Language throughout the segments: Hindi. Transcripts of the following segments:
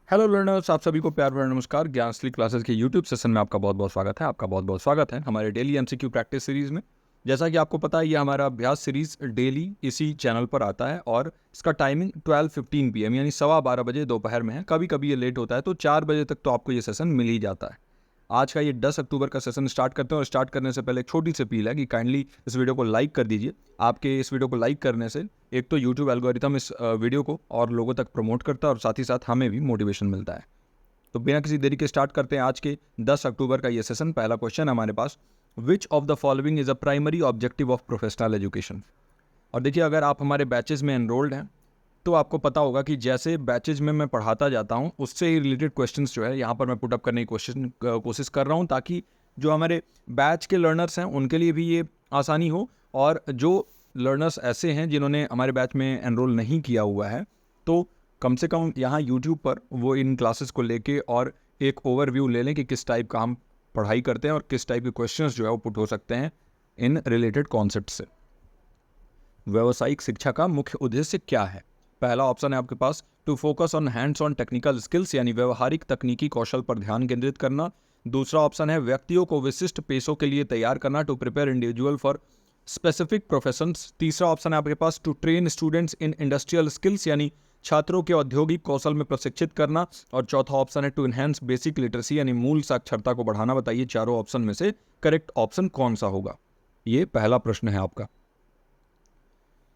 हेलो लर्नर्स, आप सभी को प्यार भरा नमस्कार। ज्ञानश्री क्लासेस के यूट्यूब सेशन में आपका बहुत बहुत स्वागत है। आपका बहुत बहुत स्वागत है हमारे डेली एमसीक्यू प्रैक्टिस सीरीज़ में। जैसा कि आपको पता है, ये हमारा अभ्यास सीरीज़ डेली इसी चैनल पर आता है और इसका टाइमिंग 12:15 PM यानी 12:15 दोपहर में है। कभी कभी ये लेट होता है तो 4 बजे तक तो आपको ये सेशन मिल ही जाता है। आज का ये 10 अक्टूबर का सेशन स्टार्ट करते हैं और स्टार्ट करने से पहले एक छोटी सी अपील है कि काइंडली इस वीडियो को लाइक कर दीजिए। आपके इस वीडियो को लाइक करने से एक तो यूट्यूब एल्गोरिथम इस वीडियो को और लोगों तक प्रमोट करता है और साथ ही साथ हमें भी मोटिवेशन मिलता है। तो बिना किसी देरी के स्टार्ट करते हैं आज के 10 अक्टूबर का ये सेशन। पहला क्वेश्चन हमारे पास, which of the following is a primary objective of professional education. और देखिए, अगर आप हमारे बैचेज में एनरोल्ड हैं तो आपको पता होगा कि जैसे बैचेज में मैं पढ़ाता जाता हूँ उससे ही रिलेटेड क्वेश्चंस जो है यहाँ पर मैं पुटअप करने की कोशिश कर रहा हूँ, ताकि जो हमारे बैच के लर्नर्स हैं उनके लिए भी ये आसानी हो। और जो लर्नर्स ऐसे हैं जिन्होंने हमारे बैच में एनरोल नहीं किया हुआ है, तो कम से कम यहाँ यूट्यूब पर वो इन क्लासेस को लेके और एक ओवरव्यू ले लें कि किस टाइप का हम पढ़ाई करते हैं और किस टाइप के क्वेश्चंस जो है वो पुट हो सकते हैं इन रिलेटेड कॉन्सेप्ट से। व्यावसायिक शिक्षा का मुख्य उद्देश्य क्या है? पहला ऑप्शन है आपके पास, to focus on hands on technical skills यानी व्यवहारिक तकनीकी कौशल पर ध्यान केंद्रित करना। दूसरा ऑप्शन है व्यक्तियों को विशिष्ट पेशों के लिए तैयार करना, to prepare individual for specific professions. तीसरा ऑप्शन है आपके पास, to train students in industrial skills यानी छात्रों के औद्योगिक कौशल में प्रशिक्षित करना। और चौथा ऑप्शन है टू इनहेंस बेसिक लिटरेसी यानी मूल साक्षरता को बढ़ाना। बताइए चारों ऑप्शन में से करेक्ट ऑप्शन कौन सा होगा? ये पहला प्रश्न है आपका।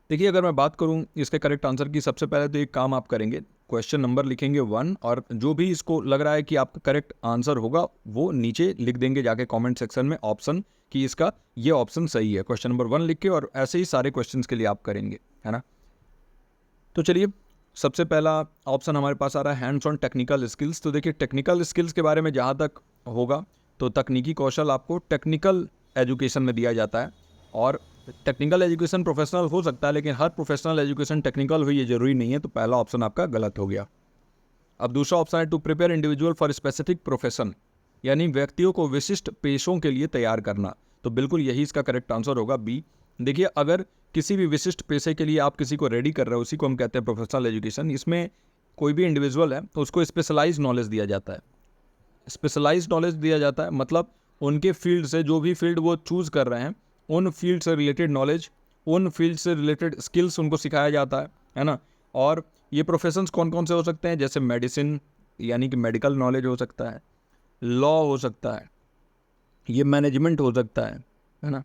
देखिए, अगर मैं बात करूं इसके करेक्ट आंसर की, सबसे पहले तो एक काम आप करेंगे, क्वेश्चन नंबर लिखेंगे 1 और जो भी इसको लग रहा है कि आपका करेक्ट आंसर होगा वो नीचे लिख देंगे जाके कमेंट सेक्शन में ऑप्शन कि इसका ये ऑप्शन सही है। क्वेश्चन नंबर 1 लिख के और ऐसे ही सारे क्वेश्चंस के लिए आप करेंगे, है ना। तो चलिए, सबसे पहला ऑप्शन हमारे पास आ रहा है हैंड्स ऑन टेक्निकल स्किल्स। तो देखिए, टेक्निकल स्किल्स के बारे में जहाँ तक होगा तो तकनीकी कौशल आपको टेक्निकल एजुकेशन में दिया जाता है। और टेक्निकल एजुकेशन प्रोफेशनल हो सकता है, लेकिन हर प्रोफेशनल एजुकेशन टेक्निकल हो ये जरूरी नहीं है। तो पहला ऑप्शन आपका गलत हो गया। अब दूसरा ऑप्शन है to prepare individual for specific profession यानी व्यक्तियों को विशिष्ट पेशों के लिए तैयार करना। तो बिल्कुल यही इसका करेक्ट आंसर होगा, बी। देखिए, अगर किसी भी विशिष्ट पेशे के लिए आप किसी को रेडी कर रहे हो, उसी को हम कहते हैं प्रोफेशनल एजुकेशन। इसमें कोई भी इंडिविजुअल है तो उसको स्पेशलाइज नॉलेज दिया जाता है। स्पेशलाइज नॉलेज दिया जाता है मतलब उनके फील्ड से, जो भी फील्ड वो चूज़ कर रहे हैं, उन फील्ड से रिलेटेड नॉलेज, उन फील्ड से रिलेटेड स्किल्स उनको सिखाया जाता है ना। और ये प्रोफेशंस कौन कौन से हो सकते हैं? जैसे मेडिसिन यानी कि मेडिकल नॉलेज हो सकता है, लॉ हो सकता है, ये मैनेजमेंट हो सकता है ना,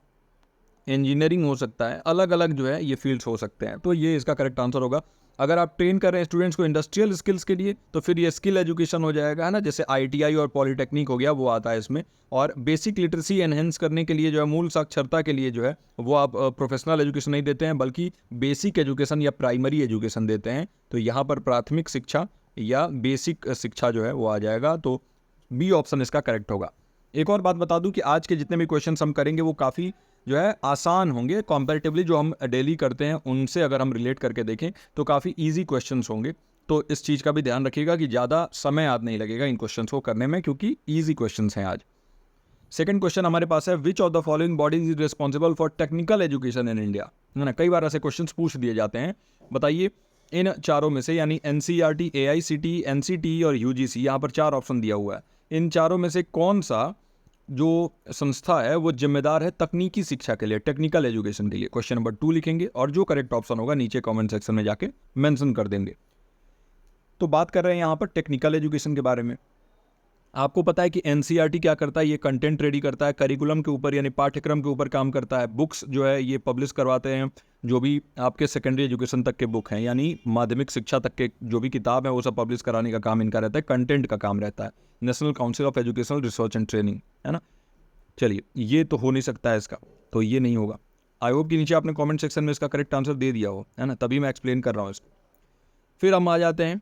इंजीनियरिंग हो सकता है। अलग अलग जो है ये फील्ड्स हो सकते हैं। तो ये इसका करेक्ट आंसर होगा। अगर आप ट्रेन कर रहे हैं स्टूडेंट्स को इंडस्ट्रियल स्किल्स के लिए तो फिर ये स्किल एजुकेशन हो जाएगा, है ना। जैसे आईटीआई और पॉलिटेक्निक हो गया, वो आता है इसमें। और बेसिक लिटरेसी एनहेंस करने के लिए जो है, मूल साक्षरता के लिए जो है, वो आप प्रोफेशनल एजुकेशन नहीं देते हैं बल्कि बेसिक एजुकेशन या प्राइमरी एजुकेशन देते हैं। तो यहाँ पर प्राथमिक शिक्षा या बेसिक शिक्षा जो है वो आ जाएगा। तो बी ऑप्शन इसका करेक्ट होगा। एक और बात बता दूं कि आज के जितने भी क्वेश्चन हम करेंगे वो काफ़ी जो है आसान होंगे कंपैरेटिवली। जो हम डेली करते हैं उनसे अगर हम रिलेट करके देखें तो काफ़ी इजी क्वेश्चंस होंगे। तो इस चीज़ का भी ध्यान रखिएगा कि ज़्यादा समय आज नहीं लगेगा इन क्वेश्चंस को करने में, क्योंकि ईजी क्वेश्चंस हैं आज। सेकंड क्वेश्चन हमारे पास है, विच of the following bodies is responsible for technical education in India, है ना। कई बार ऐसे क्वेश्चंस पूछ दिए जाते हैं। बताइए इन चारों में से, यानी एनसीईआरटी, एआईसीटी, एनसीटी और यूजीसी, यहाँ पर 4 ऑप्शन दिया हुआ है। इन चारों में से कौन सा जो संस्था है वो जिम्मेदार है तकनीकी शिक्षा के लिए, टेक्निकल एजुकेशन के लिए? क्वेश्चन नंबर 2 लिखेंगे और जो करेक्ट ऑप्शन होगा नीचे कमेंट सेक्शन में जाके मेंशन कर देंगे। तो बात कर रहे हैं यहाँ पर टेक्निकल एजुकेशन के बारे में। आपको पता है कि एनसीईआरटी क्या करता है? ये कंटेंट रेडी करता है, करिकुलम के ऊपर यानी पाठ्यक्रम के ऊपर काम करता है। बुक्स जो है ये पब्लिश करवाते हैं, जो भी आपके सेकेंडरी एजुकेशन तक के बुक हैं यानी माध्यमिक शिक्षा तक के जो भी किताब है वो सब पब्लिश कराने का काम इनका रहता है, कंटेंट का काम रहता है। National council of educational research and training, है ना। चलिए, ये तो हो नहीं सकता है इसका, तो ये नहीं होगा। आई होप कि नीचे आपने कमेंट सेक्शन में इसका करेक्ट आंसर दे दिया हो, है ना, तभी मैं एक्सप्लेन कर रहा हूँ इसको। फिर हम आ जाते हैं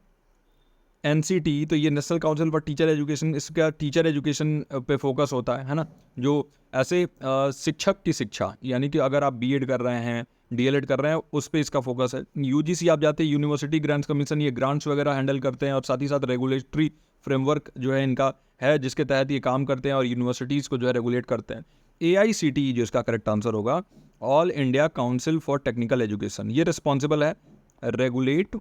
एनसीटी। तो ये national council for teacher education, इसका टीचर एजुकेशन पे फोकस होता है ना। जो ऐसे शिक्षक की शिक्षा, यानी कि अगर आप बीएड कर रहे हैं, डीएलएड कर रहे हैं, उस पर इसका फोकस है। यूजीसी आप जाते हैं, यूनिवर्सिटी ग्रांट्स कमीशन, ये ग्रांट्स वगैरह हैंडल करते हैं और साथ ही साथ रेगुलेटरी फ्रेमवर्क जो है इनका है, जिसके तहत ये काम करते हैं और यूनिवर्सिटीज़ को जो है रेगुलेट करते हैं। एआईसीटी जो इसका करेक्ट आंसर होगा, all India council for technical education, ये रिस्पॉन्सिबल है रेगुलेट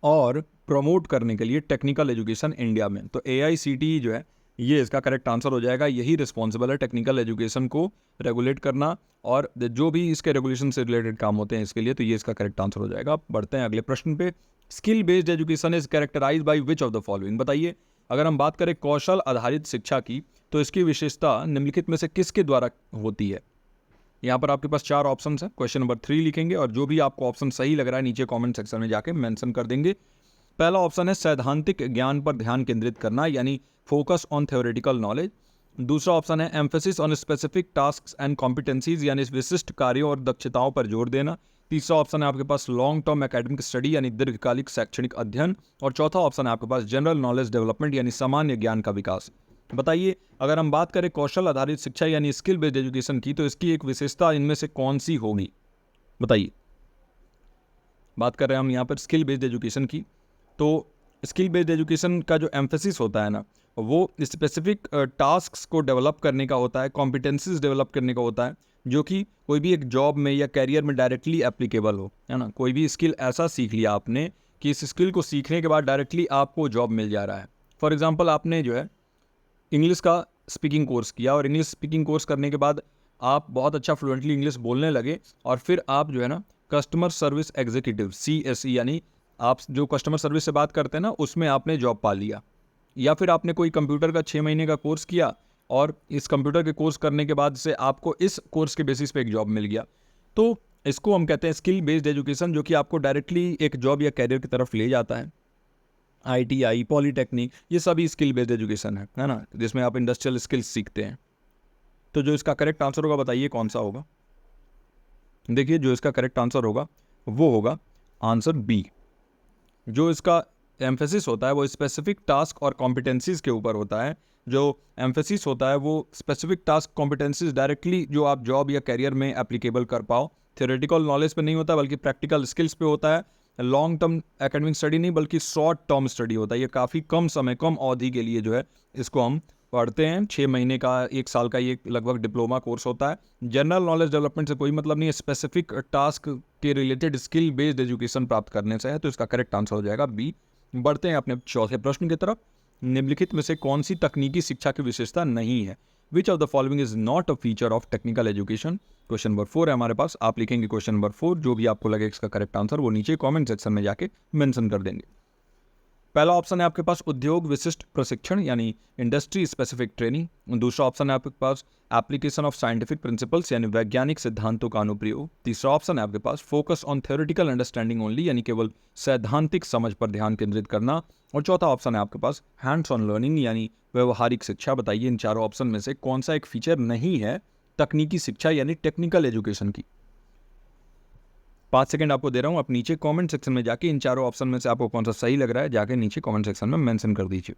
और प्रमोट करने के लिए टेक्निकल एजुकेशन इंडिया में। तो AICTE जो है ये इसका करेक्ट आंसर हो जाएगा। यही रिस्पॉन्सिबल है टेक्निकल एजुकेशन को रेगुलेट करना और जो भी इसके रेगुलेशन से रिलेटेड काम होते हैं इसके लिए, तो ये इसका करेक्ट आंसर हो जाएगा। बढ़ते हैं अगले प्रश्न पे। Skill based education is characterise by which of the following. बताइए, अगर हम बात करें कौशल आधारित शिक्षा की, तो इसकी विशेषता निम्नलिखित में से किसके द्वारा होती है। यहाँ पर आपके पास 4 ऑप्शन है। क्वेश्चन नंबर 3 लिखेंगे और जो भी आपको ऑप्शन सही लग रहा है नीचे कमेंट सेक्शन में जाके मेंशन कर देंगे। पहला ऑप्शन है सैद्धांतिक ज्ञान पर ध्यान केंद्रित करना, यानी फोकस ऑन थ्योरेटिकल नॉलेज। दूसरा ऑप्शन है emphasis on specific tasks and competencies, यानी विशिष्ट कार्यों और दक्षताओं पर जोर देना। तीसरा ऑप्शन है आपके पास लॉन्ग टर्म एकेडमिक स्टडी, यानी दीर्घकालिक शैक्षणिक अध्ययन। और चौथा ऑप्शन है आपके पास जनरल नॉलेज डेवलपमेंट, यानी सामान्य ज्ञान का विकास। बताइए, अगर हम बात करें कौशल आधारित शिक्षा यानी स्किल बेस्ड एजुकेशन की, तो इसकी एक विशेषता इनमें से कौन सी होगी। बताइए, बात कर रहे हैं हम यहाँ पर स्किल बेस्ड एजुकेशन की। तो स्किल बेस्ड एजुकेशन का जो एम्फेसिस होता है ना, वो स्पेसिफिक टास्क्स को डेवलप करने का होता है, कॉम्पिटेंसीज डेवलप करने का होता है, जो कि कोई भी एक जॉब में या कैरियर में डायरेक्टली एप्लीकेबल हो, है ना। कोई भी स्किल ऐसा सीख लिया आपने कि इस स्किल को सीखने के बाद डायरेक्टली आपको जॉब मिल जा रहा है। फॉर एग्जाम्पल, आपने जो है इंग्लिश का स्पीकिंग कोर्स किया और इंग्लिश स्पीकिंग कोर्स करने के बाद आप बहुत अच्छा फ्लुएंटली इंग्लिश बोलने लगे और फिर आप जो है ना कस्टमर सर्विस एग्जीक्यूटिव CSE, यानी आप जो कस्टमर सर्विस से बात करते हैं ना, उसमें आपने जॉब पा लिया। या फिर आपने कोई कंप्यूटर का 6 महीने का कोर्स किया और इस कंप्यूटर के कोर्स करने के बाद से आपको इस कोर्स के बेसिस पे एक जॉब मिल गया। तो इसको हम कहते हैं स्किल बेस्ड एजुकेशन, जो कि आपको डायरेक्टली एक जॉब या कैरियर की तरफ ले जाता है। ITI, पॉलीटेक्निक, ये सभी स्किल बेस्ड एजुकेशन है ना, जिसमें आप इंडस्ट्रियल स्किल्स सीखते हैं। तो जो इसका करेक्ट आंसर होगा, बताइए कौन सा होगा। देखिए, जो इसका करेक्ट आंसर होगा वो होगा आंसर B। जो इसका एम्फेसिस होता है वो स्पेसिफिक टास्क और कॉम्पिटेंसीज के ऊपर होता है। जो एम्फेसिस होता है वो स्पेसिफिक टास्क कॉम्पिटेंसीज डायरेक्टली जो आप जॉब या कैरियर में एप्लीकेबल कर पाओ। थ्योरेटिकल नॉलेज पे नहीं होता बल्कि प्रैक्टिकल स्किल्स पे होता है। लॉन्ग टर्म एकेडमिक स्टडी नहीं बल्कि शॉर्ट टर्म स्टडी होता है। ये काफ़ी कम समय, कम अवधि के लिए जो है इसको हम पढ़ते हैं। 6 महीने का, 1 साल का ये लगभग डिप्लोमा कोर्स होता है। जनरल नॉलेज डेवलपमेंट से कोई मतलब नहीं है, स्पेसिफिक टास्क के रिलेटेड स्किल बेस्ड एजुकेशन प्राप्त करने से है। तो इसका करेक्ट आंसर हो जाएगा B। बढ़ते हैं अपने चौथे प्रश्न की तरफ। निम्नलिखित में से कौन सी तकनीकी शिक्षा की विशेषता नहीं है। विच of the following is not a feature of technical education. Question number 4 है हमारे पास। आप लिखेंगे क्वेश्चन नंबर 4, जो भी आपको लगे इसका करेक्ट आंसर वो नीचे कमेंट सेक्शन में जाके मेंशन कर देंगे। पहला ऑप्शन है आपके पास उद्योग विशिष्ट प्रशिक्षण, यानी इंडस्ट्री स्पेसिफिक ट्रेनिंग। दूसरा ऑप्शन है आपके पास एप्लीकेशन ऑफ साइंटिफिक प्रिंसिपल्स, यानी वैज्ञानिक सिद्धांतों का अनुप्रयोग। तीसरा ऑप्शन है आपके पास focus on theoretical understanding only, यानी केवल सैद्धांतिक समझ पर ध्यान केंद्रित करना। और चौथा ऑप्शन है आपके पास हैंड्स ऑन लर्निंग, यानी व्यवहारिक शिक्षा। बताइए, इन चारों ऑप्शन में से कौन सा एक फीचर नहीं है तकनीकी शिक्षा यानी टेक्निकल एजुकेशन की। 5 सेकंड आपको दे रहा हूं, आप नीचे कमेंट सेक्शन में जाके इन चारों ऑप्शन में से आपको कौन सा सही लग रहा है जाके नीचे कमेंट सेक्शन में मेंशन कर दीजिए।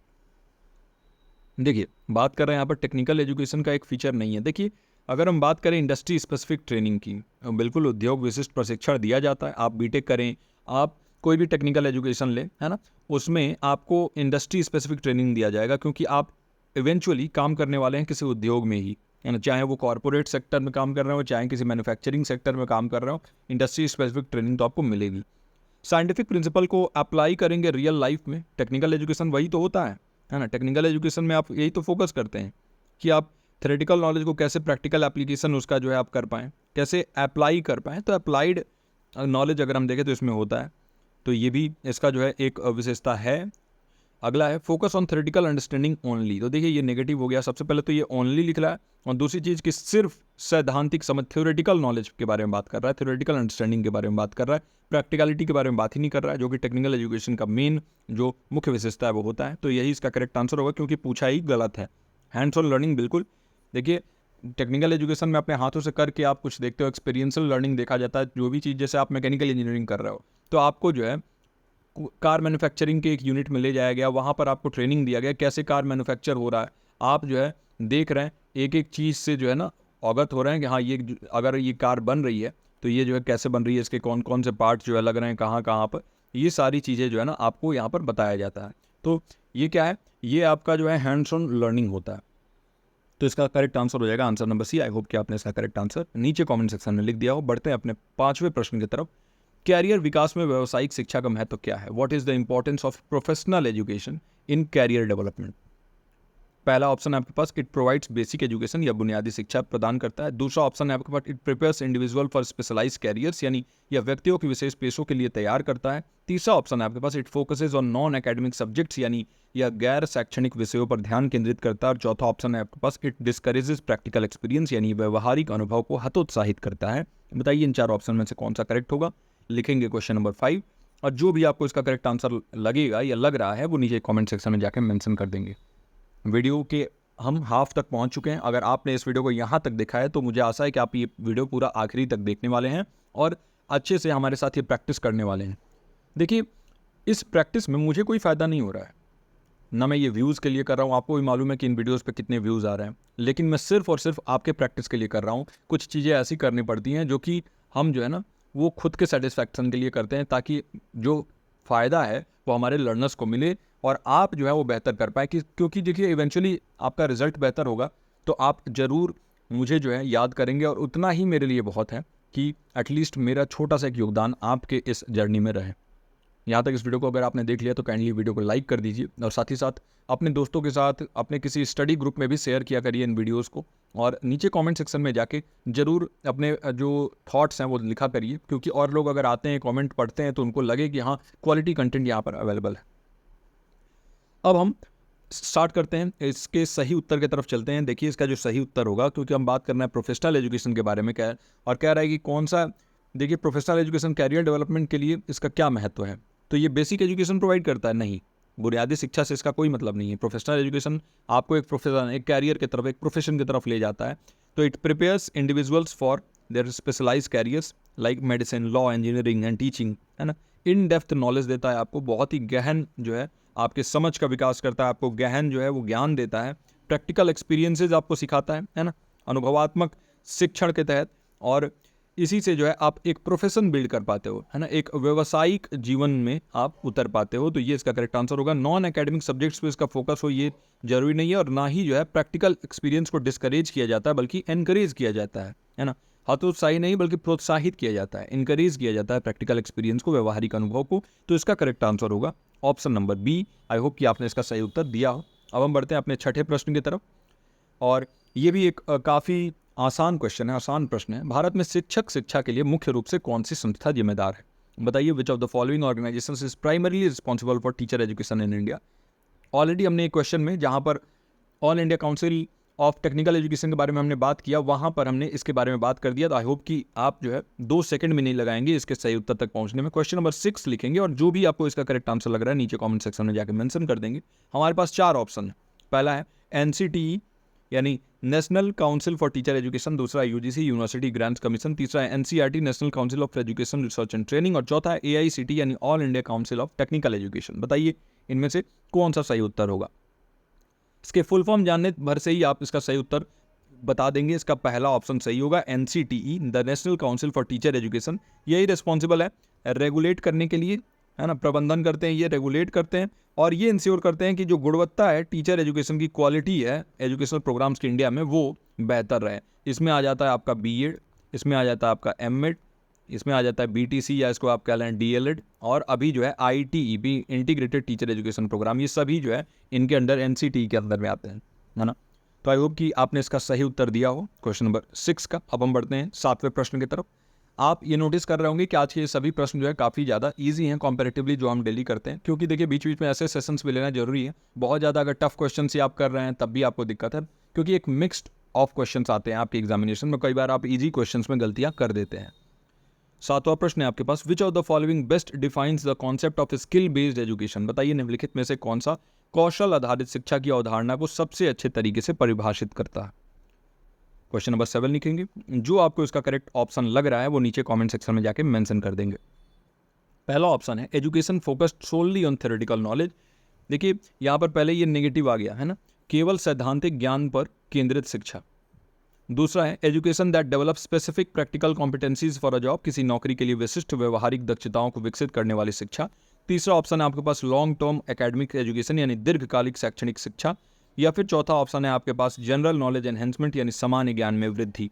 देखिए, बात कर रहे हैं यहाँ पर टेक्निकल एजुकेशन का एक फीचर नहीं है। देखिए, अगर हम बात करें इंडस्ट्री स्पेसिफिक ट्रेनिंग की, बिल्कुल उद्योग विशिष्ट प्रशिक्षण दिया जाता है। आप बीटेक करें, आप कोई भी टेक्निकल एजुकेशन लें, है ना, उसमें आपको इंडस्ट्री स्पेसिफिक ट्रेनिंग दिया जाएगा, क्योंकि आप इवेंचुअली काम करने वाले हैं किसी उद्योग में ही, है ना। चाहे वो कॉर्पोरेट सेक्टर में काम कर रहे हो, चाहे किसी मैन्युफैक्चरिंग सेक्टर में काम कर रहे हो, इंडस्ट्री स्पेसिफिक ट्रेनिंग तो आपको मिलेगी। साइंटिफिक प्रिंसिपल को अप्लाई करेंगे रियल लाइफ में। टेक्निकल एजुकेशन वही तो होता है ना। टेक्निकल एजुकेशन में आप यही तो फोकस करते हैं कि आप थ्योरेटिकल नॉलेज को कैसे प्रैक्टिकल एप्लीकेशन उसका जो है आप कर पाएँ, कैसे अप्लाई कर पाएँ। तो अप्लाइड नॉलेज अगर हम देखें तो इसमें होता है। तो ये भी इसका जो है एक विशेषता है। अगला है focus on theoretical understanding only. तो देखिए, ये नेगेटिव हो गया। सबसे पहले तो ये ओनली लिख रहा है, और दूसरी चीज़ कि सिर्फ सैद्धांतिक समझ, थ्योरेटिकल नॉलेज के बारे में बात कर रहा है, थ्योरेटिकल अंडरस्टैंडिंग के बारे में बात कर रहा है, प्रैक्टिकलिटी के बारे में बात ही नहीं कर रहा है, जो कि टेक्निकल एजुकेशन का मेन जो मुख्य विशेषता है वो होता है। तो यही इसका करेक्ट आंसर होगा, क्योंकि पूछा ही गलत है। हैंड्स ऑन लर्निंग, बिल्कुल। देखिए, टेक्निकल एजुकेशन में अपने हाथों से करके आप कुछ देखते हो, एक्सपीरियंशियल लर्निंग देखा जाता है। जो भी चीज़, जैसे आप मैकेनिकल इंजीनियरिंग कर रहे हो तो आपको जो है कार मैन्युफैक्चरिंग के एक यूनिट में ले जाया गया, वहाँ पर आपको ट्रेनिंग दिया गया कैसे कार मैन्युफैक्चर हो रहा है। आप जो है देख रहे हैं, एक एक चीज़ से जो है ना अवगत हो रहे हैं कि हाँ, ये अगर ये कार बन रही है तो ये जो है कैसे बन रही है, इसके कौन कौन से पार्ट्स जो है लग रहे हैं कहाँ कहाँ पर, ये सारी चीज़ें जो है ना आपको यहाँ पर बताया जाता है। तो ये क्या है, ये आपका जो है हैंड्स ऑन लर्निंग होता है। तो इसका करेक्ट आंसर हो जाएगा आंसर नंबर C। आई होप कि आपने इसका करेक्ट आंसर नीचे कमेंट सेक्शन में लिख दिया हो। बढ़ते हैं अपने 5वें प्रश्न की तरफ। कैरियर विकास में व्यावसायिक शिक्षा का महत्व क्या है? What is the importance of professional education in career development? पहला ऑप्शन है आपके पास इट प्रोवाइड्स बेसिक एजुकेशन या बुनियादी शिक्षा प्रदान करता है। दूसरा ऑप्शन है आपके पास it prepares individual for specialize careers, यानी यह व्यक्तियों के विशेष पेशों के लिए तैयार करता है। तीसरा ऑप्शन है आपके पास it focuses on non academic subjects, यानी यह गैर शैक्षणिक विषयों पर ध्यान केंद्रित करता है। और चौथा ऑप्शन है आपके पास इट डिस्करेजेस प्रैक्टिकल एक्सपीरियंस, यानी व्यवहारिक अनुभव को हतोत्साहित करता है। बताइए इन चार ऑप्शन में से कौन सा करेक्ट होगा? लिखेंगे क्वेश्चन नंबर 5, और जो भी आपको इसका करेक्ट आंसर लगेगा या लग रहा है वो नीचे कमेंट सेक्शन में जाकर मेंशन कर देंगे। वीडियो के हम हाफ तक पहुंच चुके हैं। अगर आपने इस वीडियो को यहाँ तक देखा है तो मुझे आशा है कि आप ये वीडियो पूरा आखिरी तक देखने वाले हैं और अच्छे से हमारे साथ ये प्रैक्टिस करने वाले हैं। देखिए, इस प्रैक्टिस में मुझे कोई फ़ायदा नहीं हो रहा है, ना मैं ये व्यूज़ के लिए कर रहा हूँ। आपको भी मालूम है कि इन वीडियोज़ पे कितने व्यूज़ आ रहे हैं, लेकिन मैं सिर्फ और सिर्फ आपके प्रैक्टिस के लिए कर रहा हूँ। कुछ चीज़ें ऐसी करनी पड़ती हैं जो कि हम जो है ना वो खुद के सेटिस्फैक्शन के लिए करते हैं, ताकि जो फ़ायदा है वो हमारे लर्नर्स को मिले और आप जो है वो बेहतर कर पाए। क्योंकि देखिए इवेंचुअली आपका रिजल्ट बेहतर होगा तो आप ज़रूर मुझे जो है याद करेंगे, और उतना ही मेरे लिए बहुत है कि एटलीस्ट मेरा छोटा सा एक योगदान आपके इस जर्नी में रहे। यहाँ तक इस वीडियो को अगर आपने देख लिया तो काइंडली वीडियो को लाइक कर दीजिए, और साथ ही साथ अपने दोस्तों के साथ अपने किसी स्टडी ग्रुप में भी शेयर किया करिए इन वीडियोस को, और नीचे कमेंट सेक्शन में जाके ज़रूर अपने जो थॉट्स हैं वो लिखा करिए, क्योंकि और लोग अगर आते हैं कमेंट पढ़ते हैं तो उनको लगे कि हाँ क्वालिटी कंटेंट यहाँ पर अवेलेबल है। अब हम स्टार्ट करते हैं, इसके सही उत्तर की तरफ चलते हैं। देखिए इसका जो सही उत्तर होगा, क्योंकि हम बात करना है प्रोफेशनल एजुकेशन के बारे में क्या है और कह रहा है कि कौन सा, देखिए प्रोफेशनल एजुकेशन कैरियर डेवलपमेंट के लिए इसका क्या महत्व है। तो ये बेसिक एजुकेशन प्रोवाइड करता है? नहीं, बुनियादी शिक्षा से इसका कोई मतलब नहीं है। प्रोफेशनल एजुकेशन आपको एक प्रोफेशन, एक कैरियर की तरफ, एक प्रोफेशन की तरफ ले जाता है। तो it prepares individuals for their specialise careers like medicine, law, engineering and teaching, है ना। इन डेप्थ नॉलेज देता है आपको, बहुत ही गहन जो है आपके समझ का विकास करता है, आपको गहन जो है वो ज्ञान देता है। प्रैक्टिकल एक्सपीरियंसेस आपको सिखाता है ना, अनुभवात्मक शिक्षण के तहत, और इसी से जो है आप एक प्रोफेशन बिल्ड कर पाते हो, है ना, एक व्यावसायिक जीवन में आप उतर पाते हो। तो ये इसका करेक्ट आंसर होगा। नॉन एकेडमिक सब्जेक्ट्स पे इसका फोकस हो ये जरूरी नहीं है, और ना ही जो है प्रैक्टिकल एक्सपीरियंस को डिस्करेज किया जाता है, बल्कि एनकरेज किया जाता है ना। हतोत्साही नहीं बल्कि प्रोत्साहित किया जाता है, इनकरेज किया जाता है प्रैक्टिकल एक्सपीरियंस को, व्यवहारिक अनुभव को। तो इसका करेक्ट आंसर होगा option number B. I hope कि आपने इसका सही उत्तर दिया हो। अब हम बढ़ते हैं अपने छठे प्रश्न की तरफ, और ये भी एक काफ़ी आसान क्वेश्चन है, आसान प्रश्न है। भारत में शिक्षक शिक्षा के लिए मुख्य रूप से कौन सी संस्था जिम्मेदार है? बताइए विच of the following organisations is primarily responsible for teacher education in India? Already हमने एक क्वेश्चन में जहाँ पर all India council of technical education के बारे में हमने बात किया, वहाँ पर हमने इसके बारे में बात कर दिया। तो आई होप कि आप जो है 2 सेकंड में नहीं लगाएंगे इसके सही उत्तर तक पहुँचने में। क्वेश्चन नंबर 6 लिखेंगे, और जो भी आपको इसका करेक्ट आंसर लग रहा है नीचे कॉमेंट सेक्शन में जाकर मेंशन कर देंगे। हमारे पास 4 ऑप्शन है। पहला है NCTE यानी national council for teacher education, दूसरा है UGC यूनिवर्सिटी ग्रांट्स कमीशन, तीसरा है NCERT national council of education research and training, और चौथा है AICT यानी all India council of technical education. बताइए इनमें से कौन सा सही उत्तर होगा? इसके फुल फॉर्म जानने भर से ही आप इसका सही उत्तर बता देंगे। इसका पहला ऑप्शन सही होगा, NCTE the national council for teacher education. यही रिस्पॉन्सिबल है रेगुलेट करने के लिए, है ना, प्रबंधन करते हैं, ये रेगुलेट करते हैं और ये इंश्योर करते हैं कि जो गुणवत्ता है टीचर एजुकेशन की, क्वालिटी है एजुकेशनल प्रोग्राम्स की इंडिया में, वो बेहतर रहे। इसमें आ जाता है आपका B.Ed, इसमें आ जाता है आपका M.Ed, इसमें आ जाता है BTC या इसको आप कह लें DLED, और अभी जो है ITEP integrated teacher education programme, ये सभी जो है इनके अंडर NCTE के अंदर में आते हैं, है ना। तो आई होप कि आपने इसका सही उत्तर दिया हो क्वेश्चन नंबर 6 का। अब हम बढ़ते हैं 7वें प्रश्न की तरफ। आप ये नोटिस कर रहे होंगे कि आज के ये सभी प्रश्न जो है काफ़ी ज़्यादा इजी हैं कंपैरेटिवली जो हम डेली करते हैं, क्योंकि देखिए बीच बीच में ऐसे सेशंस भी लेना जरूरी है। बहुत ज़्यादा अगर टफ क्वेश्चन ही आप कर रहे हैं तब भी आपको दिक्कत है, क्योंकि एक मिक्स्ड ऑफ क्वेश्चन आते हैं आपके एग्जामिनेशन में, कई बार आप ईजी क्वेश्चन में गलतियाँ कर देते हैं। 7वां प्रश्न है आपके पास, which of the following best defines the concept of skill based education? बताइए निम्नलिखित में से कौन सा कौशल आधारित शिक्षा की अवधारणा को सबसे अच्छे तरीके से परिभाषित करता है? क्वेश्चन नंबर 7 लिखेंगे, जो आपको इसका करेक्ट ऑप्शन लग रहा है वो नीचे कमेंट सेक्शन में जाके मेंशन कर देंगे। पहला ऑप्शन है education focused solely on theoretical knowledge. देखिए यहाँ पर पहले ये नेगेटिव आ गया है ना, केवल सैद्धांतिक ज्ञान पर केंद्रित शिक्षा। दूसरा है education that develop specific practical competencies for a job, किसी नौकरी के लिए विशिष्ट व्यवहारिक दक्षताओं को विकसित करने वाली शिक्षा। तीसरा ऑप्शन है आपके पास लॉन्ग टर्म एकेडमिक एजुकेशन यानी दीर्घकालिक शैक्षणिक शिक्षा, या फिर चौथा ऑप्शन है आपके पास जनरल नॉलेज एनहेंसमेंट यानी सामान्य ज्ञान में वृद्धि।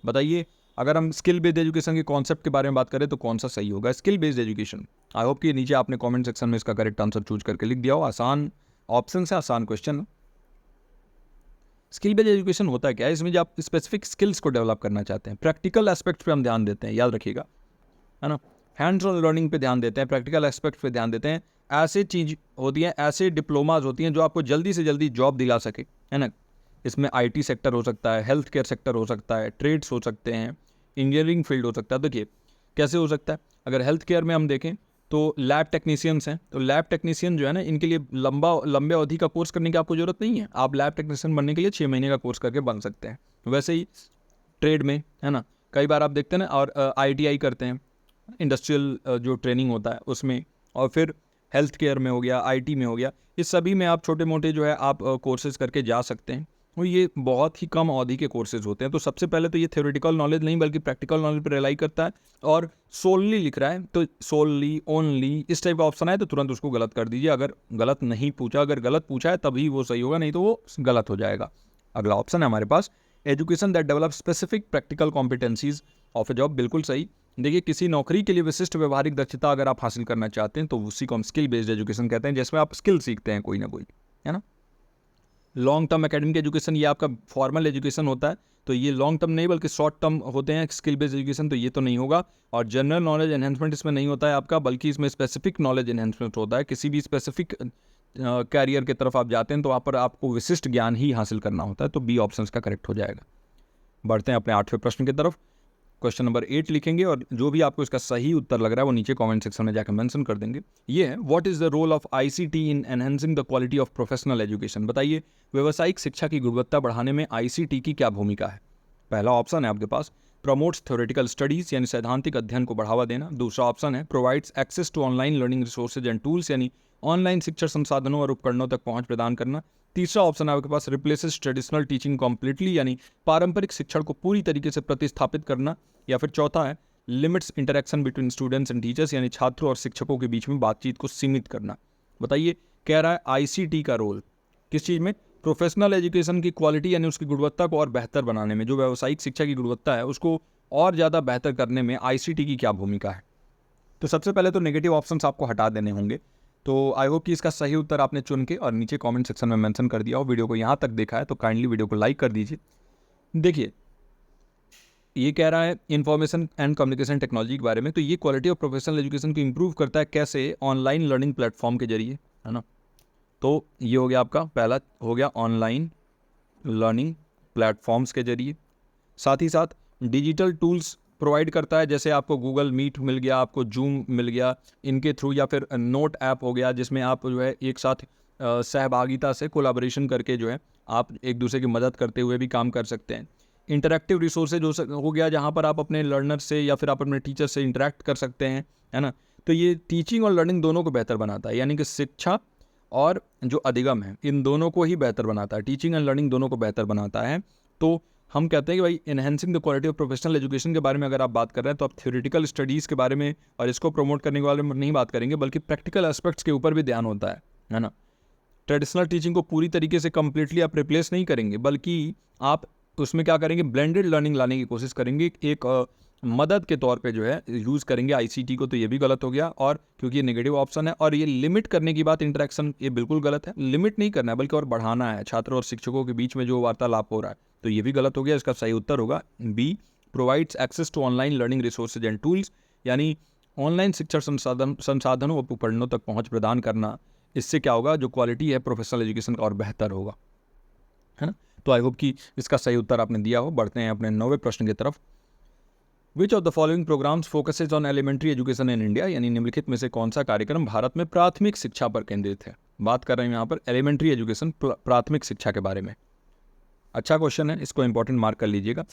बताइए अगर हम स्किल बेस्ड एजुकेशन के कॉन्सेप्ट के बारे में बात करें तो कौन सा सही होगा? Skill based education. आई होप कि नीचे आपने कमेंट सेक्शन में इसका करेक्ट आंसर चूज करके लिख दिया हो। आसान ऑप्शन से आसान क्वेश्चन। स्किल बेस्ड एजुकेशन होता है क्या है? इसमें जो आप स्पेसिफिक स्किल्स को डेवलप करना चाहते हैं, प्रैक्टिकल एस्पेक्ट पे हम ध्यान देते हैं, याद रखिएगा, है ना। हैंड्स ऑन लर्निंग पे ध्यान देते हैं, प्रैक्टिकल एस्पेक्ट पे ध्यान देते हैं। ऐसे चीज होती हैं, ऐसे डिप्लोमाज होती हैं जो आपको जल्दी से जल्दी जॉब दिला सके, है ना। इसमें आईटी सेक्टर हो सकता है, हेल्थ केयर सेक्टर हो सकता है, ट्रेड्स हो सकते हैं, इंजीनियरिंग फील्ड हो सकता है। देखिए कैसे हो सकता है, अगर हेल्थ केयर में हम देखें तो लैब टेक्नीशियंस हैं, तो लैब टेक्नीशियन जो है ना, इनके लिए लंबे अवधि का कोर्स करने की आपको जरूरत नहीं है। आप लैब टेक्नीशियन बनने के लिए 6 महीने का कोर्स करके बन सकते हैं। वैसे ही ट्रेड में, है ना, कई बार आप देखते हैं ना, और आईटीआई करते हैं, इंडस्ट्रियल जो ट्रेनिंग होता है उसमें, और फिर हेल्थ केयर में हो गया, आईटी में हो गया, इस सभी में आप छोटे मोटे जो है आप कोर्सेज करके जा सकते हैं। और ये बहुत ही कम अवधि के कोर्सेज होते हैं। तो सबसे पहले तो ये थ्योरेटिकल नॉलेज नहीं बल्कि प्रैक्टिकल नॉलेज पर रिलाई करता है। और सोलली लिख रहा है तो सोलली, ओनली, इस टाइप का ऑप्शन आए तो तुरंत उसको गलत कर दीजिए। अगर गलत नहीं पूछा, अगर गलत पूछा है तभी वो सही होगा, नहीं तो वो गलत हो जाएगा। अगला ऑप्शन है हमारे पास education that develop specific practical competencies of a job. बिल्कुल सही। देखिए किसी नौकरी के लिए विशिष्ट व्यवहारिक दक्षता अगर आप हासिल करना चाहते हैं तो उसी को हम स्किल बेस्ड एजुकेशन कहते हैं, जिसमें आप स्किल सीखते हैं कोई ना कोई, है ना। लॉन्ग टर्म एकेडमिक एजुकेशन ये आपका फॉर्मल एजुकेशन होता है, तो ये लॉन्ग टर्म नहीं बल्कि शॉर्ट टर्म होते हैं स्किल बेस्ड एजुकेशन, तो ये तो नहीं होगा। और जनरल नॉलेज एनहेंसमेंट इसमें नहीं होता है आपका, बल्कि इसमें स्पेसिफिक नॉलेज एनहेंसमेंट होता है। किसी भी स्पेसिफिक कैरियर की तरफ आप जाते हैं तो वहाँ पर आपको विशिष्ट ज्ञान ही हासिल करना होता है, तो बी ऑप्शन का करेक्ट हो जाएगा। बढ़ते हैं अपने 8वें प्रश्न की तरफ। क्वेश्चन नंबर 8 लिखेंगे और जो भी आपको इसका सही उत्तर लग रहा है वो नीचे कमेंट सेक्शन में जाकर मेंशन कर देंगे। ये है, what is the role of ICT in enhancing the quality of professional education. बताइए व्यावसायिक शिक्षा की गुणवत्ता बढ़ाने में आईसीटी की क्या भूमिका है? पहला ऑप्शन है आपके पास प्रमोट्स थ्योरेटिकल स्टडीज यानी सैद्धांतिक अध्ययन को बढ़ावा देना। दूसरा ऑप्शन है provides access to online learning resources and tools यानी ऑनलाइन शिक्षण संसाधनों और उपकरणों तक पहुंच प्रदान करना। तीसरा ऑप्शन है आपके पास रिप्लेसेस ट्रेडिशनल टीचिंग कम्प्लीटली यानी पारंपरिक शिक्षण को पूरी तरीके से प्रतिस्थापित करना। या फिर चौथा है limits interaction between students and teachers यानी छात्रों और शिक्षकों के बीच में बातचीत को सीमित करना। बताइए कह रहा है आईसीटी का रोल किस चीज़ में? प्रोफेशनल एजुकेशन की क्वालिटी यानी उसकी गुणवत्ता को और बेहतर बनाने में, जो व्यावसायिक शिक्षा की गुणवत्ता है उसको और ज़्यादा बेहतर करने में आईसीटी की क्या भूमिका है? तो सबसे पहले तो नेगेटिव ऑप्शंस आपको हटा देने होंगे। तो आई होप कि इसका सही उत्तर आपने चुन के और नीचे कमेंट सेक्शन में मेंशन कर दिया हो। वीडियो को यहाँ तक देखा है तो काइंडली वीडियो को लाइक कर दीजिए। देखिए ये कह रहा है इंफॉर्मेशन एंड कम्युनिकेशन टेक्नोलॉजी के बारे में, तो ये क्वालिटी ऑफ प्रोफेशनल एजुकेशन को इंप्रूव करता है कैसे? ऑनलाइन लर्निंग प्लेटफॉर्म के जरिए, है ना। तो ये हो गया आपका पहला, हो गया ऑनलाइन लर्निंग प्लेटफॉर्म्स के जरिए। साथ ही साथ डिजिटल टूल्स प्रोवाइड करता है, जैसे आपको गूगल मीट मिल गया, आपको जूम मिल गया, इनके थ्रू, या फिर नोट ऐप हो गया जिसमें आप जो है एक साथ सहभागिता से कोलैबोरेशन करके जो है आप एक दूसरे की मदद करते हुए भी काम कर सकते हैं। इंटरैक्टिव रिसोर्सेज हो गया जहाँ पर आप अपने लर्नर से या फिर आप अपने टीचर से इंटरेक्ट कर सकते हैं, है ना। तो ये टीचिंग और लर्निंग दोनों को बेहतर बनाता है, यानी कि शिक्षा और जो अधिगम है इन दोनों को ही बेहतर बनाता है, टीचिंग एंड लर्निंग दोनों को बेहतर बनाता है। तो हम कहते हैं कि भाई enhancing the quality of professional education के बारे में अगर आप बात कर रहे हैं तो आप थ्योरेटिकल स्टडीज़ के बारे में और इसको प्रमोट करने के बारे में नहीं बात करेंगे, बल्कि प्रैक्टिकल एस्पेक्ट्स के ऊपर भी ध्यान होता है ना। ट्रेडिशनल टीचिंग को पूरी तरीके से कंप्लीटली आप रिप्लेस नहीं करेंगे, बल्कि आप उसमें क्या करेंगे, ब्लेंडेड लर्निंग लाने की कोशिश करेंगे, एक मदद के तौर पे जो है यूज़ करेंगे आईसीटी को। तो ये भी गलत हो गया, और क्योंकि ये नेगेटिव ऑप्शन है। और ये लिमिट करने की बात, इंटरेक्शन, ये बिल्कुल गलत है। लिमिट नहीं करना है बल्कि और बढ़ाना है छात्रों और शिक्षकों के बीच में जो वार्तालाप हो रहा है, तो ये भी गलत हो गया। इसका सही उत्तर होगा B, provides access to online learning resources and tools यानी ऑनलाइन शिक्षण संसाधनों और उपकरणों तक पहुँच प्रदान करना। इससे क्या होगा, जो क्वालिटी है प्रोफेशनल एजुकेशन का और बेहतर होगा, है ना। तो आई होप कि इसका सही उत्तर आपने दिया हो। बढ़ते हैं अपने 9वें प्रश्न की तरफ। Which of the following programmes focuses on elementary education in India यानी निम्नलिखित में से कौन सा कार्यक्रम भारत में प्राथमिक शिक्षा पर केंद्रित है? बात कर रहे हैं यहाँ पर एलिमेंट्री एजुकेशन, प्राथमिक शिक्षा के बारे में। अच्छा क्वेश्चन है, इसको इंपॉर्टेंट मार्क कर लीजिएगा।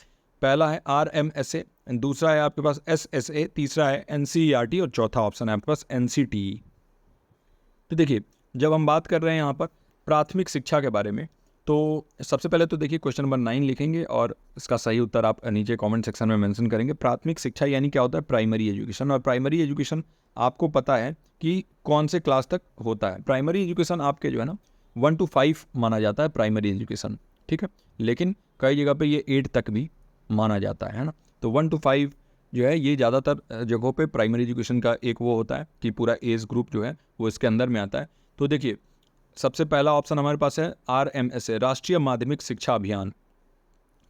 पहला है RMSA, दूसरा है आपके पास SSA, तीसरा है NCERT और चौथा ऑप्शन है आपके पास NCTE। तो देखिए जब हम बात कर रहे हैं यहाँ पर प्राथमिक शिक्षा के बारे में, तो सबसे पहले तो देखिए क्वेश्चन नंबर 9 लिखेंगे और इसका सही उत्तर आप नीचे कमेंट सेक्शन में मेंशन करेंगे। प्राथमिक शिक्षा यानी क्या होता है? Primary education. और प्राइमरी एजुकेशन आपको पता है कि कौन से क्लास तक होता है। प्राइमरी एजुकेशन आपके जो है ना 1 to 5 माना जाता है प्राइमरी एजुकेशन, ठीक है। लेकिन कई जगह पे ये 8 तक भी माना जाता है ना। तो 1 to 5 जो है ये ज़्यादातर जगहों पे प्राइमरी एजुकेशन का एक वो होता है कि पूरा एज ग्रुप जो है वो इसके अंदर में आता है। तो देखिए सबसे पहला ऑप्शन हमारे पास है RMSA, राष्ट्रीय माध्यमिक शिक्षा अभियान।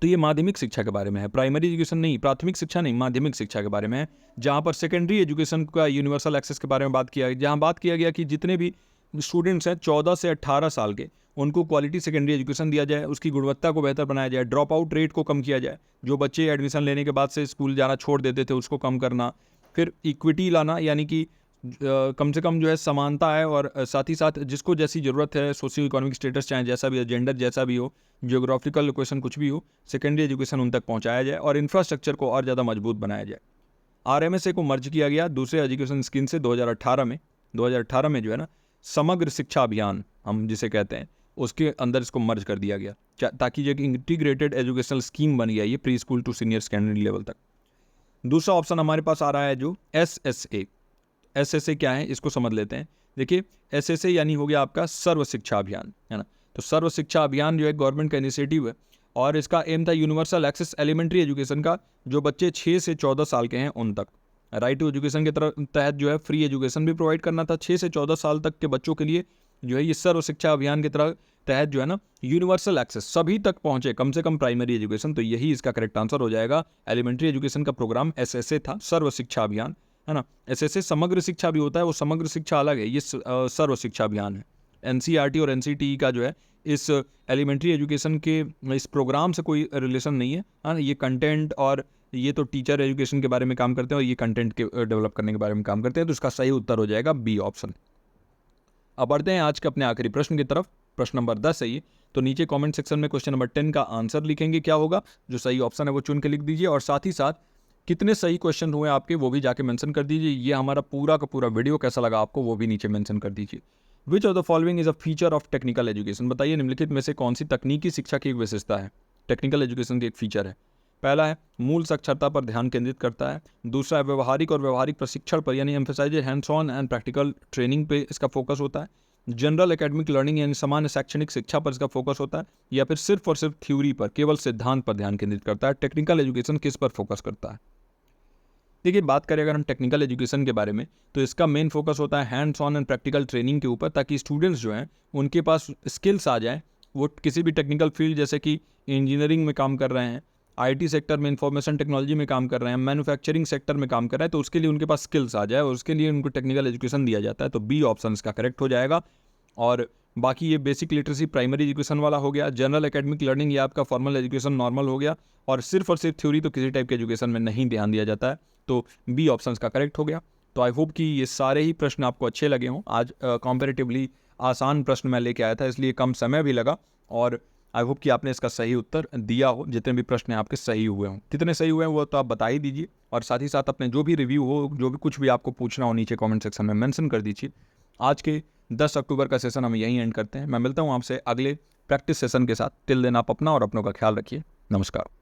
तो ये माध्यमिक शिक्षा के बारे में है, प्राइमरी एजुकेशन नहीं, प्राथमिक शिक्षा नहीं, माध्यमिक शिक्षा के बारे में है, जहाँ पर सेकेंडरी एजुकेशन का यूनिवर्सल एक्सेस के बारे में बात किया, जहाँ बात किया गया कि जितने भी स्टूडेंट्स हैं 14 से 18 साल के, उनको क्वालिटी सेकेंडरी एजुकेशन दिया जाए, उसकी गुणवत्ता को बेहतर बनाया जाए, ड्रॉप आउट रेट को कम किया जाए, जो बच्चे एडमिशन लेने के बाद से स्कूल जाना छोड़ देते थे उसको कम करना, फिर इक्विटी लाना, यानी कि कम से कम जो है समानता है, और साथ ही साथ जिसको जैसी ज़रूरत है, सोशियो इकोनॉमिक स्टेटस चाहे जैसा भी हो, जेंडर जैसा भी हो, जियोग्राफिकल लोकेशन कुछ भी हो, सेकेंडरी एजुकेशन उन तक पहुंचाया जाए और इंफ्रास्ट्रक्चर को और ज़्यादा मजबूत बनाया जाए। RMSA को मर्ज किया गया दूसरे एजुकेशन स्कीम से 2018 में जो है ना समग्र शिक्षा अभियान हम जिसे कहते हैं, उसके अंदर इसको मर्ज कर दिया गया, ताकि ये इंटीग्रेटेड एजुकेशनल स्कीम बन गया ये preschool to senior secondary level तक। दूसरा ऑप्शन हमारे पास आ रहा है जो SSA क्या है इसको समझ लेते हैं। देखिए SSA यानी हो गया आपका सर्व शिक्षा अभियान, है ना। तो सर्व शिक्षा अभियान जो है गवर्नमेंट का इनिशिएटिव है, और इसका एम था यूनिवर्सल एक्सेस एलिमेंट्री एजुकेशन का, जो बच्चे 6 से 14 साल के हैं उन तक। राइट टू एजुकेशन के तहत जो है फ्री एजुकेशन भी प्रोवाइड करना था 6 से 14 साल तक के बच्चों के लिए। जो है ये सर्व शिक्षा अभियान के तहत जो है ना यूनिवर्सल एक्सेस सभी तक पहुंचे, कम से कम प्राइमरी एजुकेशन। तो यही इसका करेक्ट आंसर हो जाएगा। एलिमेंट्री एजुकेशन का प्रोग्राम SSA था, सर्व शिक्षा अभियान, है ना। SSA समग्र शिक्षा भी होता है, वो समग्र शिक्षा अलग है, ये सर्व शिक्षा अभियान है। NCERT और NCTE का जो है इस एलिमेंट्री एजुकेशन के इस प्रोग्राम से कोई रिलेशन नहीं है, हाँ। ये कंटेंट और ये तो टीचर एजुकेशन के बारे में काम करते हैं, और ये कंटेंट के डेवलप करने के बारे में काम करते हैं। तो इसका सही उत्तर हो जाएगा B ऑप्शन। अब बढ़ते हैं आज के अपने आखिरी प्रश्न की तरफ। प्रश्न नंबर 10 है ये। तो नीचे कमेंट सेक्शन में क्वेश्चन नंबर 10 का आंसर लिखेंगे, क्या होगा, जो सही ऑप्शन है वो चुन के लिख दीजिए, और साथ ही साथ कितने सही क्वेश्चन हुए आपके वो भी जाके मेंशन कर दीजिए। ये हमारा पूरा का पूरा वीडियो कैसा लगा आपको वो भी नीचे मेंशन कर दीजिए। विच of the following is a feature of technical education, बताइए निम्नलिखित में से कौन सी तकनीकी शिक्षा की एक विशेषता है, टेक्निकल एजुकेशन की एक फीचर है। पहला है मूल साक्षरता पर ध्यान केंद्रित करता है। दूसरा है व्यवहारिक और व्यवहारिक प्रशिक्षण पर, यानी emphasise hands on and practical training पे इसका फोकस होता है। जनरल एकेडमिक लर्निंग यानी सामान्य शैक्षणिक शिक्षा पर इसका फोकस होता है, या फिर सिर्फ और सिर्फ थ्योरी पर, केवल सिद्धांत पर ध्यान केंद्रित करता है। टेक्निकल एजुकेशन किस पर फोकस करता है। देखिए बात करें अगर हम टेक्निकल एजुकेशन के बारे में, तो इसका मेन फोकस होता है hands on and practical training के ऊपर, ताकि स्टूडेंट्स जो हैं उनके पास स्किल्स आ जाएं, वो किसी भी टेक्निकल फील्ड जैसे कि इंजीनियरिंग में काम कर रहे हैं, IT सेक्टर में, इंफॉर्मेशन टेक्नोलॉजी में काम कर रहे हैं, मैन्युफैक्चरिंग सेक्टर में काम कर रहे हैं, तो उसके लिए उनके पास स्किल्स आ जाए और उसके लिए उनको टेक्निकल एजुकेशन दिया जाता है। तो B ऑप्शन इसका करेक्ट हो जाएगा। और बाकी ये बेसिक लिटरेसी प्राइमरी एजुकेशन वाला हो गया, जनरल एकेडमिक लर्निंग ये आपका फॉर्मल एजुकेशन नॉर्मल हो गया, और सिर्फ थ्योरी तो किसी टाइप के एजुकेशन में नहीं ध्यान दिया जाता है। तो B ऑप्शन का करेक्ट हो गया। तो आई होप कि ये सारे ही प्रश्न आपको अच्छे लगे हों। आज कंपैरेटिवली आसान प्रश्न मैं लेके आया था, इसलिए कम समय भी लगा, और आई होप कि आपने इसका सही उत्तर दिया हो। जितने भी प्रश्न आपके सही हुए हों, कितने सही हुए हैं वो तो आप बता ही दीजिए, और साथ ही साथ अपने जो भी रिव्यू हो, जो भी कुछ भी आपको पूछना हो, नीचे कमेंट सेक्शन में मेंशन कर दीजिए। आज के 10 अक्टूबर का सेशन हम यहीं एंड करते हैं। मैं मिलता हूँ आपसे अगले प्रैक्टिस सेशन के साथ। टिल देन आप अपना और अपनों का ख्याल रखिए। नमस्कार।